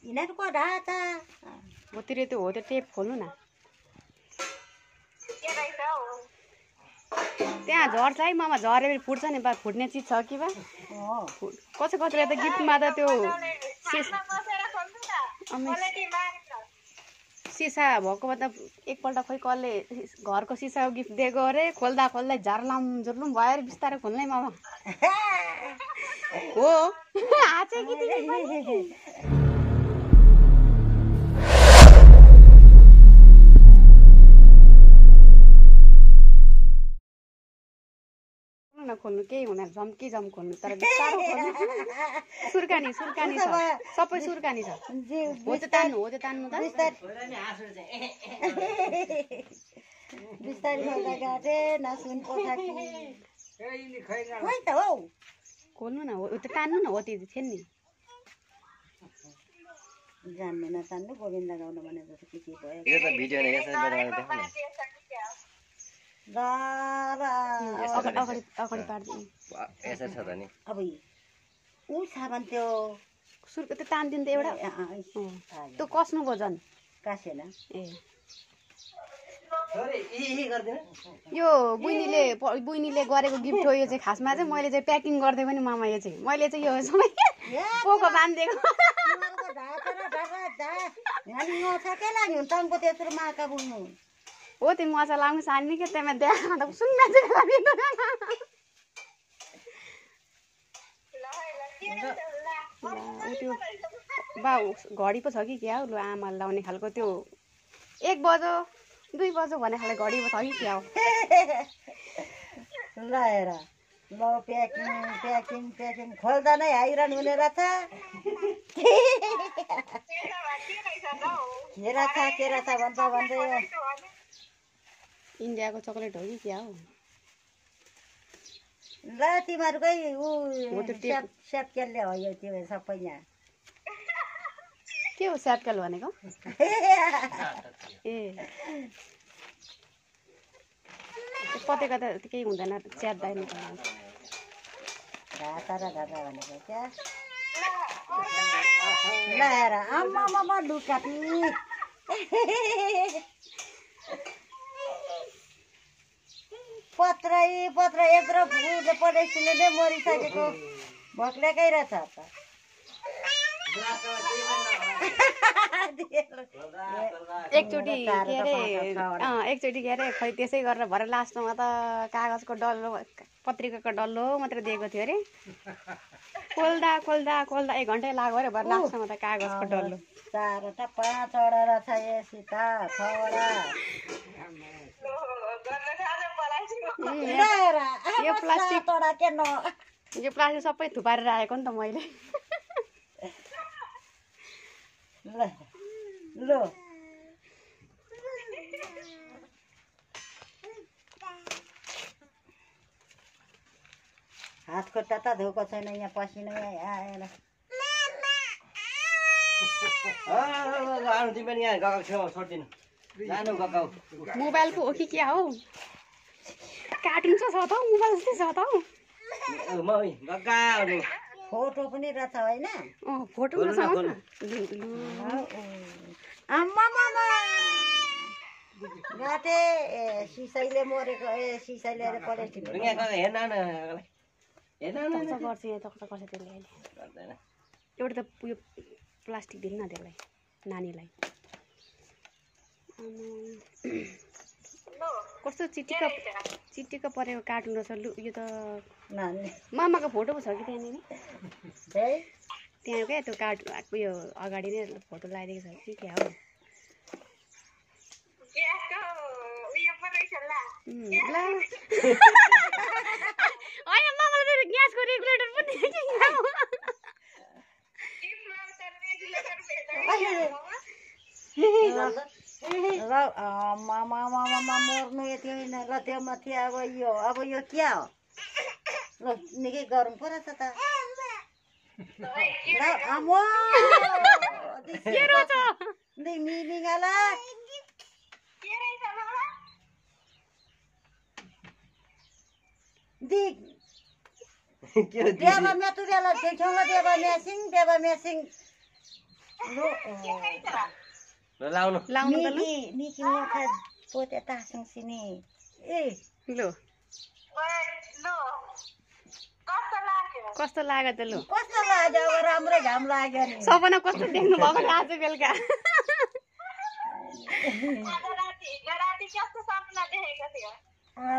यिनीहरूको ढाँचा होतिर त्यो हो त्यो टेप खोल्नु न त्यहाँ झर्छ है मामा झरेर फुट्छ नि बा फुट्ने चिज छ कि बा कसैले त गिफ्टमा त त्यो सिसा भएको त एकपल्ट खोइ कसले घरको सिसाको गिफ्ट दिएको अरे खोल्दा खोल्दै झर्लाम झुर्लुम भयो अरे बिस्तारै खोल्नै मामा हो आछ कि खोल्नु केही हुँदैन झम्की झम खोल्नु तर बिस्तारो खोल्नु सुर्कानी छ सबै सुर्कानी छ हो त्यो तान्नु त बिस्तारै खोल्दा गाटे नसुनको थाकी खोइ त हौ खोल्नु न हो त्यो तान्नु न हो त्यो थियो नि जान्ने नतान्नु गोविन्द गाउन भने जस्तो के भयो यो त भिडियो नै यसरी बनाएर देखाउनु अगाडि पार्दिनु यसरी छ त नि अब ऊ सामान त्यो सुर्को त्यो तान्दिनु त एउटा त्यो कस्नु भयो झन् कासेन ए यो बुइनीले गरेको गिफ्ट हो यो चाहिँ खासमा चाहिँ मैले चाहिँ प्याकिङ गरिदिएको पनि मामा यो चाहिँ मैले चाहिँ यो सबै पोको बाँधिदिएको हो त्यो मजा लाउनु सानी के त्यहाँ देखा सुन्न त्यो बा घडी पो छ कि क्या हो लु आमा लाउने खालको त्यो 1 बज्यो 2 बज्यो भन्ने खाले घडी पो छ कि क्या हो ल हेर ल प्याकिङ खोल्दा नै आइरहनु हुने रहेछ के रहेछ भन्दै इन्डियाको चक्लेट हो कि क्या हो ल तिमीहरूकै ऊ स्यापकेलले हो यो त्यो सबै यहाँ के हो स्यापकेल भनेको ए पतेको त केही हुँदैन च्यात्दैन ढाँचा र ढाँचा भनेको क्या ल हेर आम्मामा लुकापी पत्रै यत्रो फुलले पढेसीले नै मरिसकेको भक्लेकै रहेछ त एकचोटि के अरे खै त्यसै गरेर भरे लास्टमा त कागजको डल्लो पत्रिकाको डल्लो मात्रै दिएको थियो अरे खोल्दा 1 घन्टै लाग्यो अरे भरे लास्टमा त कागजको डल्लो 4वटा 5वटा रहेछ यसिता 6वटा यो प्लास्टिक सबै थुपारेर आएको नि त मैले ल हात खुट्टा त धोएको छैन यहाँ पसिना आएर मोबाइल पो हो कि क्या हो कार्टुन छ त मोबाइल जस्तै छ त फोटो पनि रहेछ होइन फोटो गाटे सिसाइले मरेको सिसाइले पढेको एउटा त उयो प्लास्टिक दिनु न त्यसलाई नानीलाई कस्तो चिटिक्क परेको कार्टुन रहेछ लु यो त मामाको फोटो पो छ कि त्यहाँनिर त्यहाँ क्या त्यो कार्टुन उयो अगाडि नै फोटो लगाइदिएको छ कि क्या हो होइन मामाले त ग्यासको रेगुलेटर पनि ल मामा मर्नु यति होइन ल त्यो माथि अब यो क्या हो ल निकै गरौँ पो रहेछ त ल मिलिङला देवा मेतु बेला देख्यौँ देवा म्यासिङ Lu ल लाउनु लाउनु त लु Niki ngakad pote tasang sini. लु कस्तो लाग्यो त लु Kasta लाग्यो अब राम्रो घाम लाग्यो नि सपना कस्तो देख्नु भएको आज बेलुका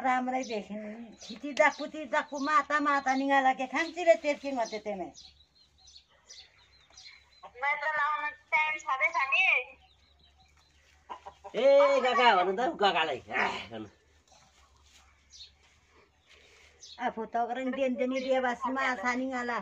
राम्रै देखिन् थितिदा पुतिदाको माता माता निगाला के खान्चिले तेर्किङ होते तेमे ए काका भन्नु त काकालाई आफू त गरन देन देनी देवास मा सानिगाला